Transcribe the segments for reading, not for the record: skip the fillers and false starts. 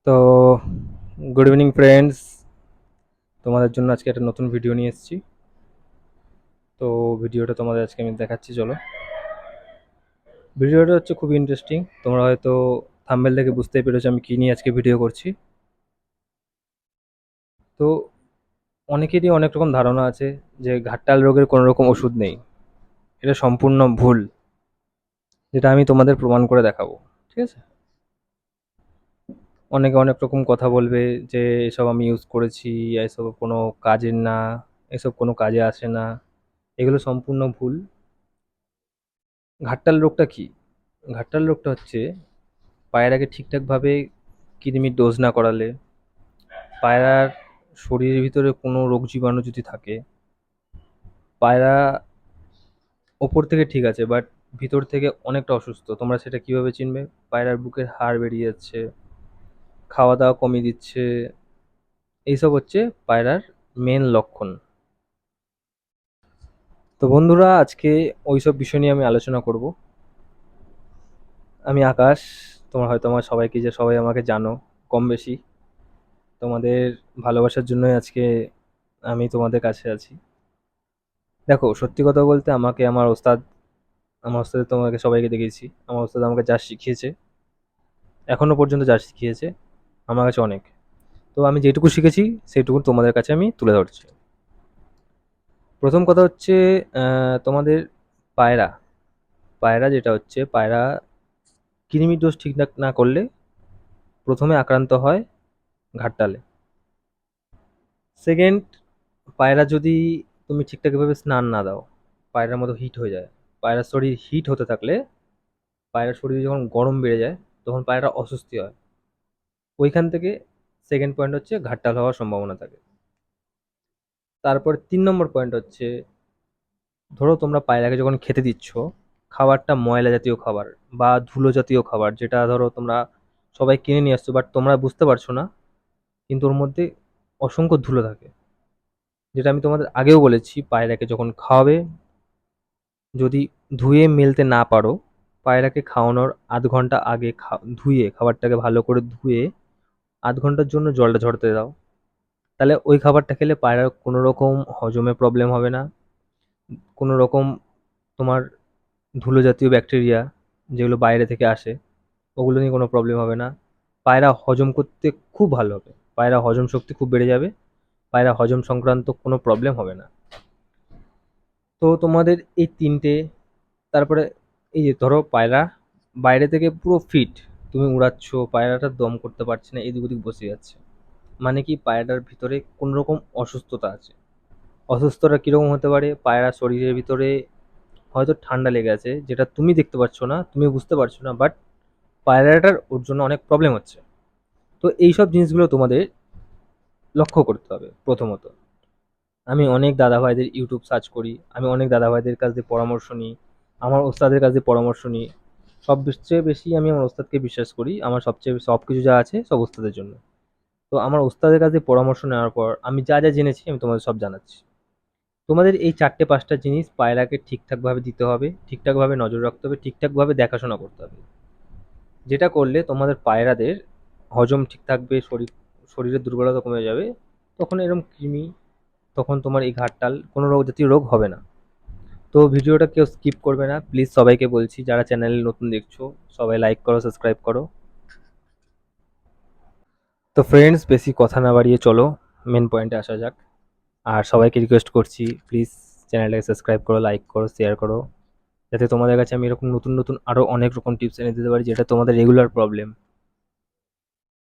তো good evening friends, তোমাদের জন্য আজকে একটা নতুন ভিডিও নিয়ে এসেছি। তো ভিডিওটা তোমাদের আজকে আমি দেখাচ্ছি, চলো। ভিডিওটা হচ্ছে খুব ইন্টারেস্টিং, তোমরা হয়তো থাম্বনেল দেখে বুঝতেই পেরেছো আমি কী নিয়ে আজকে ভিডিও করছি। তো অনেকেরই অনেক রকম ধারণা আছে যে ঘাটতাল রোগের কোনো রকম ওষুধ নেই। এটা সম্পূর্ণ ভুল, যেটা আমি তোমাদের প্রমাণ করে দেখাবো। ঠিক আছে? অনেকে অনেক রকম কথা বলবে যে এসব আমি ইউজ করেছি, এসব কোনো কাজের না, এসব কোনো কাজে আসে না। এগুলো সম্পূর্ণ ভুল। ঘাটতাল রোগটা কি? ঘাটতাল রোগটা হচ্ছে পায়রাকে ঠিকঠাকভাবে কৃমির ডোজ না করালে, পায়রার শরীরের ভিতরে কোনো রোগ জীবাণু যদি থাকে, পায়রা ওপর থেকে ঠিক আছে বাট ভিতর থেকে অনেকটা অসুস্থ। তোমরা সেটা কিভাবে চিনবে? পায়রার বুকের হাড় বেরিয়ে যাচ্ছে, খাওয়া দাওয়া কমিয়ে দিচ্ছে, এইসব হচ্ছে পায়রার মেন লক্ষণ। তো বন্ধুরা, আজকে ওইসব বিষয় নিয়ে আমি আলোচনা করব। আমি আকাশ, তোমরা হয়তো আমার সবাইকে, যে সবাই আমাকে জানো কম বেশি। তোমাদের ভালোবাসার জন্যই আজকে আমি তোমাদের কাছে আছি। দেখো, সত্যি কথা বলতে আমাকে আমার ওস্তাদ তোমাকে সবাইকে দেখেছি, আমার ওস্তাদ আমাকে যা শিখিয়েছে, এখনো পর্যন্ত যা শিখিয়েছে, আমার কাছে অনেক। তো আমি যেটুকু শিখেছি সেইটুকু তোমাদের কাছে আমি তুলে ধরছি। প্রথম কথা হচ্ছে, তোমাদের পায়রা পায়রা যেটা হচ্ছে, পায়রা কৃমির ডোজ ঠিকঠাক না করলে প্রথমে আক্রান্ত হয় ঘাটতালে। সেকেন্ড, পায়রা যদি তুমি ঠিকঠাকভাবে স্নান না দাও, পায়রার মতো হিট হয়ে যায়। পায়রার শরীর হিট হতে থাকলে, পায়রার শরীরে যখন গরম বেড়ে যায়, তখন পায়রা অস্বস্তি হয়। ওইখান থেকে সেকেন্ড পয়েন্ট হচ্ছে ঘাটতাল হওয়ার সম্ভাবনা থাকে। তারপর 3 নম্বর পয়েন্ট হচ্ছে, ধরো তোমরা পায়রাকে যখন খেতে দিচ্ছ, খাবারটা ময়লা জাতীয় খাবার বা ধুলো জাতীয় খাবার, যেটা ধরো তোমরা সবাই কিনে নিয়ে আসছো বাট তোমরা বুঝতে পারছো না, কিন্তু ওর মধ্যে অসংখ্য ধুলো থাকে। যেটা আমি তোমাদের আগেও বলেছি, পায়রাকে যখন খাওয়াবে, যদি ধুয়ে মেলতে না পারো, পায়রাকে খাওয়ানোর ০.৫ ঘন্টা আগে ধুয়ে, খাবারটাকে ভালো করে ধুয়ে ০.৫ ঘন্টার জন্য জলটা ঝরতে দাও। তাহলে ওই খাবারটা খেলে পায়রার কোনো রকম হজমে প্রবলেম হবে না। কোনো রকম তোমার ধুলো জাতীয় ব্যাকটেরিয়া যেগুলো বাইরে থেকে আসে, ওগুলো নিয়ে কোনো প্রবলেম হবে না। পায়রা হজম করতে খুব ভালো হবে, পায়রা হজম শক্তি খুব বেড়ে যাবে, পায়রা হজম সংক্রান্ত কোনো প্রবলেম হবে না। তো তোমাদের এই ৩টে। তারপরে এই যে ধরো পায়রা বাইরে থেকে পুরো ফিট, তুমি উড়াচ্ছ, পায়রাটা দম করতে পারছে না, এদিক ওদিক বসে যাচ্ছে, মানে কি পায়রাটার ভিতরে কোনো রকম অসুস্থতা আছে। অসুস্থতা কীরকম হতে পারে? পায়রা শরীরের ভিতরে হয়তো ঠান্ডা লেগে আছে, যেটা তুমি দেখতে পাচ্ছ না, তুমি বুঝতে পারছো না, বাট পায়রাটার ওর জন্য অনেক প্রবলেম হচ্ছে। তো এইসব জিনিসগুলো তোমাদের লক্ষ্য করতে হবে প্রথমত। আমি অনেক দাদাভাইদের ইউটিউব সার্চ করি, আমি অনেক দাদাভাইদের কাছ দিয়ে পরামর্শ নিই, আমার ওস্তাদের কাছ দিয়ে পরামর্শ নিই। সবচেয়ে বেশি আমি আমার ওস্তাদকে বিশ্বাস করি, আমার সবচেয়ে সব কিছু যা আছে সব ওস্তাদের জন্য। তো আমার ওস্তাদের কাছ দিয়ে পরামর্শ নেওয়ার পর আমি যা যা জেনেছি আমি তোমাদের সব জানাচ্ছি। তোমাদের এই ৪টে ৫টা জিনিস পায়রাকে ঠিকঠাকভাবে দিতে হবে, ঠিকঠাকভাবে নজর রাখতে হবে, ঠিকঠাকভাবে দেখাশোনা করতে হবে। যেটা করলে তোমাদের পায়রাদের হজম ঠিক থাকবে, শরীরের দুর্বলতা কমে যাবে। তখন এরকম কৃমি, তখন তোমার এই ঘাটতাল কোনো রোগ জাতীয় রোগ হবে না। তো ভিডিওটা কেউ স্কিপ করবে না প্লিজ, সবাইকে বলছি যারা চ্যানেলে নতুন দেখছো, সবাই লাইক করো, সাবস্ক্রাইব করো। তো ফ্রেন্ডস, বেশি কথা না বাড়িয়ে চলো মেন পয়েন্টে আসা যাক। আর সবাইকে রিকোয়েস্ট করছি, প্লিজ চ্যানেলটাকে সাবস্ক্রাইব করো, লাইক করো, শেয়ার করো, যাতে তোমাদের কাছে আমি এরকম নতুন নতুন আরও অনেক রকম টিপস এনে দিতে পারি, যেটা তোমাদের রেগুলার প্রবলেম।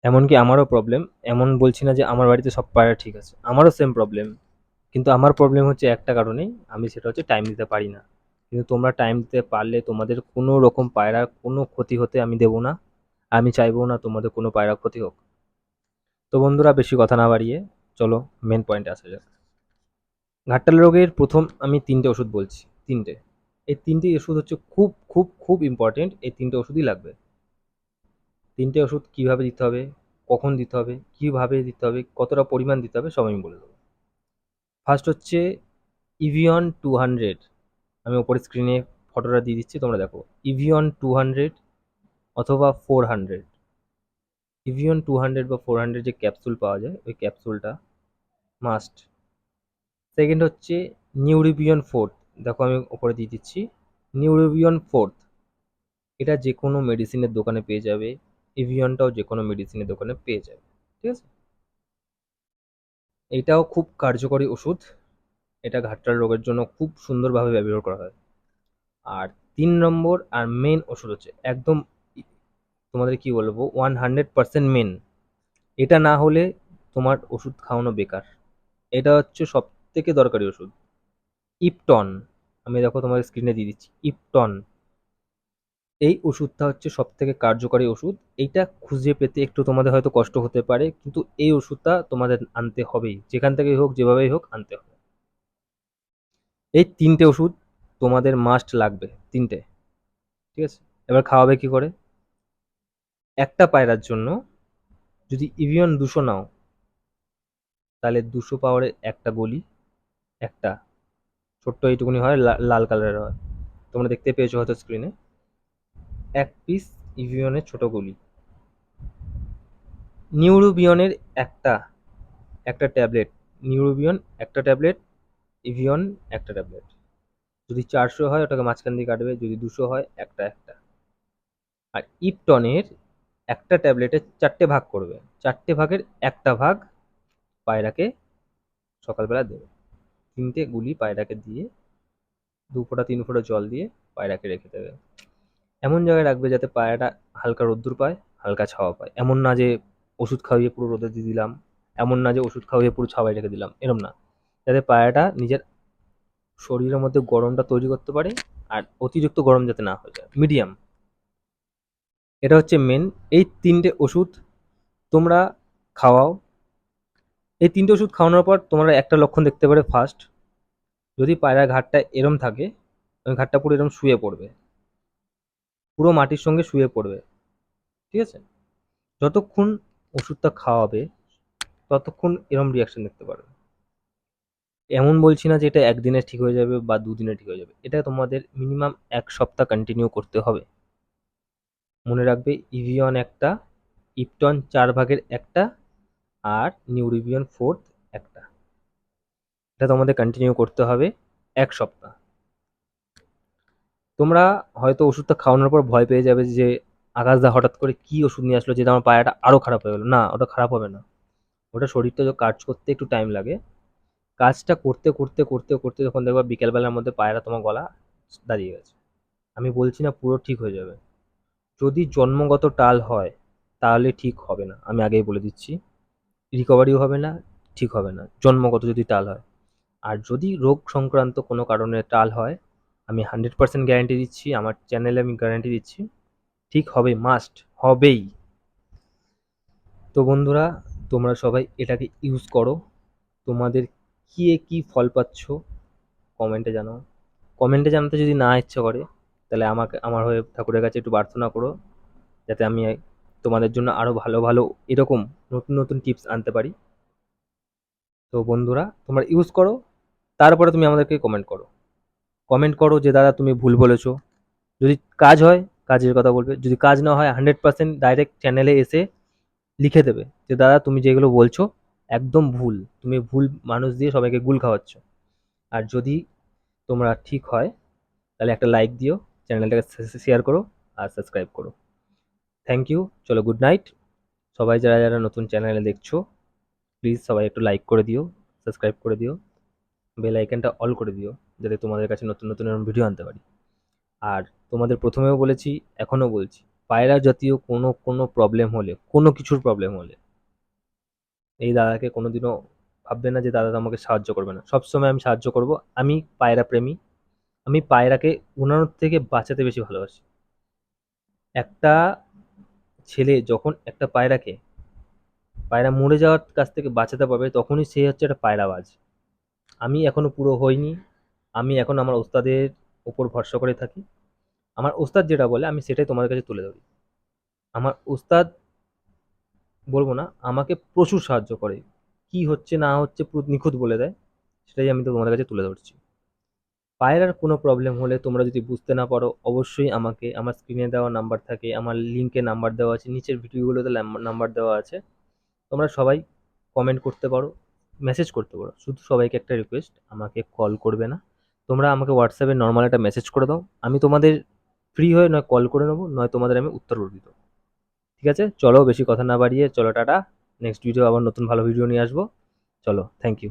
এমনকি আমারও প্রবলেম। এমন বলছি না যে আমার বাড়িতে সব পায়রা ঠিক আছে, আমারও সেম প্রবলেম। কিন্তু আমার প্রবলেম হচ্ছে একটা কারণেই, আমি সেটা হচ্ছে টাইম দিতে পারি না। কিন্তু তোমরা টাইম দিতে পারলে তোমাদের কোনো রকম পায়রার কোনো ক্ষতি হতে আমি দেবো না। আমি চাইবো না তোমাদের কোনো পায়রা ক্ষতি হোক। তো বন্ধুরা, বেশি কথা না বাড়িয়ে চলো মেন পয়েন্টে আসা যাক। ঘাটতাল রোগের প্রথম আমি ৩টে ওষুধ বলছি, ৩টে। এই ৩টে ওষুধ হচ্ছে খুব খুব খুব ইম্পর্টেন্ট, এই ৩টে ওষুধই লাগবে। ৩টে ওষুধ কীভাবে দিতে হবে, কখন দিতে হবে, কীভাবে দিতে হবে, কতটা পরিমাণ দিতে হবে, সব আমি বলে দেবো। ফার্স্ট হচ্ছে ইভিয়ন 200। আমি ওপরে স্ক্রিনে ফটোটা দিয়ে দিচ্ছি, তোমরা দেখো। ইভিয়ন 200 অথবা 400। ইভিয়ন 200 বা 400 যে ক্যাপসুল পাওয়া যায়, ওই ক্যাপসুলটা মাস্ট। সেকেন্ড হচ্ছে নিউরিবিয়ন ফোর্থ। দেখো আমি ওপরে দিয়ে দিচ্ছি, নিউরিবিয়ন ফোর্থ। এটা যে কোনো মেডিসিনের দোকানে পেয়ে যাবে, ইভিয়নটাও যে কোনো মেডিসিনের দোকানে পেয়ে যাবে, ঠিক আছে। এটাও খুব কার্যকরী ওষুধ, এটা ঘাটটার রোগের জন্য খুব সুন্দরভাবে ব্যবহার করা হয়। আর 3 নম্বর আর মেন ওষুধ হচ্ছে একদম, তোমাদের কি বলবো, 100% মেন। এটা না হলে তোমার ওষুধ খাওয়ানো বেকার। এটা হচ্ছে সব থেকে দরকারি ওষুধ, ইপটন। আমি দেখো তোমার স্ক্রিনে দিয়ে দিচ্ছি, ইপটন। এই ওষুধটা হচ্ছে সব থেকে কার্যকরী ওষুধ। এইটা খুঁজে পেতে একটু তোমাদের হয়তো কষ্ট হতে পারে, কিন্তু এই ওষুধটা তোমাদের আনতে হবেই, যেখান থেকেই হোক যেভাবেই হোক আনতে হবে। এই 3টে ওষুধ তোমাদের মাস্ট লাগবে, 3টে, ঠিক আছে। এবার খাওয়াবে কি করে? একটা পায়রার জন্য যদি ইভিয়ন 200 নাও, তাহলে 200 পাওয়ারের একটা গলি, একটা ছোট্ট এইটুকুনি হয়, লাল কালারের হয়, তোমরা দেখতে পেয়েছো হয়তো স্ক্রিনে। এক পিস ইভিয়নের ছোট গলি। নিউরোবিয়নের একটা একটা ট্যাবলেট, নিউরোবিয়ন একটা ট্যাবলেট, ইভিয়ন একটা ট্যাবলেট। যদি 400 হয় ওটাকে মাঝখান দিয়ে কাটবে, যদি 200 হয় একটা একটা। আর ইপটনের একটা ট্যাবলেটে 4টে ভাগ করবে, 4টে ভাগের একটা ভাগ পায়রাকে সকালবেলা দেবে। 3টে গুলি পায়রাকে দিয়ে 2 ফোঁটা 3 ফোঁটা জল দিয়ে পায়রাকে রেখে দেবে। এমন জায়গায় রাখবে যাতে পায়রাটা হালকা রোদ্দুর পায়, হালকা ছাওয়া পায়। এমন না যে ওষুধ খাইয়ে পুরো রোদে দিয়ে দিলাম, এমন না যে ওষুধ খাইয়ে পুরো ছাওয়ায় রেখে দিলাম, এরম না। যাতে পায়রাটা নিজের শরীরের মধ্যে গরমটা তৈরি করতে পারে, আর অতিরিক্ত গরম যাতে না হয়ে যায়, মিডিয়াম। এটা হচ্ছে মেন। এই 3টে ওষুধ তোমরা খাওয়াও। এই 3টে ওষুধ খাওয়ানোর পর তোমরা একটা লক্ষণ দেখতে পারে। ফার্স্ট, যদি পায়রার ঘাড়টা এরম থাকে, ওই ঘাড়টা পুরো এরম শুয়ে পড়বে, পুরো মাটির সঙ্গে শুয়ে পড়বে, ঠিক আছে। যতক্ষণ ওষুধটা খাওয়াবে ততক্ষণ এরম রিয়াকশন দেখতে পারবে। এমন বলছি না যে এটা একদিনে ঠিক হয়ে যাবে বা দুদিনে ঠিক হয়ে যাবে, এটা তোমাদের মিনিমাম 1 সপ্তাহ কন্টিনিউ করতে হবে। মনে রাখবে, ইভিয়ন একটা, ইপটন 4 ভাগের একটা, আর নিউরিবিয়ন ফোর্থ একটা। এটা তোমাদের কন্টিনিউ করতে হবে 1 সপ্তাহ। তোমরা হয়তো ওষুধটা খাওয়ানোর পর ভয় পেয়ে যাবে যে আকাশদা হঠাৎ করে কি ওষুধ নিয়ে আসলো যেটা আমার পায়রাটা আরো খারাপ হয়ে গেল। না, ওটা খারাপ হবে না। ওটা শরীরটা কাজ করতে একটু টাইম লাগে। কাজটা করতে করতে করতে করতে যখন দেখবা বিকেলবেলার মধ্যে পায়রা তোমার গলা দাঁড়িয়ে গেছে, আমি বলছি না পুরো ঠিক হয়ে যাবে। যদি জন্মগত টাল হয় তাহলে ঠিক হবে না, আমি আগেই বলে দিচ্ছি। রিকভারিও হবে না, ঠিক হবে না, জন্মগত যদি টাল হয়। আর যদি রোগ সংক্রান্ত কোনো কারণে টাল হয়, আমি 100% গ্যারান্টি দিচ্ছি, আমার চ্যানেলে আমি গ্যারান্টি দিচ্ছি, ঠিক হবে, মাস্ট হবেই। তো বন্ধুরা, তোমরা সবাই এটাকে ইউজ করো। তোমাদের কি কি ফল পাচ্ছ কমেন্টে জানাও। কমেন্টে জানাতে যদি না ইচ্ছে করে, তাহলে আমাকে আমার হয়ে ঠাকুরের কাছে একটু প্রার্থনা করো, যাতে আমি তোমাদের জন্য আরও ভালো ভালো এরকম নতুন নতুন টিপস আনতে পারি। তো বন্ধুরা, তোমরা ইউজ করো, তারপরে তুমি আমাদেরকে কমেন্ট করো। কমেন্ট করো যে দাদা তুমি ভুল বলেছো। যদি কাজ হয় কাজের কথা বলবে, যদি কাজ না হয় 100% ডাইরেক্ট চ্যানেলে এসে লিখে দেবে যে দাদা তুমি যেগুলো বলছো একদম ভুল, তুমি ভুল মানুষ দিয়ে সবাইকে গুল খাওয়াচ্ছ। আর যদি তোমরা ঠিক হয় তাহলে একটা লাইক দিও, চ্যানেলটাকে শেয়ার করো, আর সাবস্ক্রাইব করো। থ্যাংক ইউ, চলো গুড নাইট। সবাই যারা যারা নতুন চ্যানেলে দেখছো, প্লিজ সবাই একটু লাইক করে দিও, সাবস্ক্রাইব করে দিও, বেল আইকনটা অল করে দিও, যাতে তোমাদের কাছে নতুন নতুন এরকম ভিডিও আনতে পারি। আর তোমাদের প্রথমেও বলেছি, এখনও বলছি, পায়রা জাতীয় কোনো কোনো প্রবলেম হলে, কোনো কিছুর প্রবলেম হলে, এই দাদাকে কোনোদিনও ভাববে না যে দাদা আমাকে সাহায্য করবে না। সবসময় আমি সাহায্য করব। আমি পায়রা প্রেমী, আমি পায়রাকে উড়ানোর থেকে বাঁচাতে বেশি ভালোবাসি। একটা ছেলে যখন একটা পায়রাকে, পায়রা মরে যাওয়ার কাছ থেকে বাঁচাতে পারবে, তখনই সে হচ্ছে একটা পায়রাবাজ। আমি এখনো পুরো হইনি, আমি এখন আমার ওস্তাদের উপর ভরসা করে থাকি। আমার ওস্তাদ যেটা বলে আমি সেটাই তোমাদের কাছে তুলে ধরি। আমার ওস্তাদ বলবো না, আমাকে প্রচুর সাহায্য করে, কি হচ্ছে না হচ্ছে পুরো নিখুঁত বলে দেয়, সেটাই আমি তো তোমাদের কাছে তুলে ধরছি। পায়রার কোনো প্রবলেম হলে তোমরা যদি বুঝতে না পারো অবশ্যই আমাকে আমার স্ক্রিনে দেওয়া নাম্বার থাকে, আমার লিঙ্কে নাম্বার দেওয়া আছে, নিচের ভিডিওগুলোতে নাম্বার দেওয়া আছে। তোমরা সবাই কমেন্ট করতে পারো, মেসেজ করতে পারো। শুধু সবাইকে একটা রিকোয়েস্ট, আমাকে কল করবে না। তোমরা আমাকে হোয়াটসঅ্যাপে নর্মাল একটা মেসেজ করে দাও। আমি তোমাদের ফ্রি হয়ে নয় কল করে নেবো, নয় তোমাদের আমি উত্তর করে দেবো। ঠিক আছে? চলো বেশি কথা না বাড়িয়ে চলো টাটা। নেক্সট ভিডিও আবার নতুন ভালো ভিডিও নিয়ে আসবো। চলো, থ্যাংক ইউ।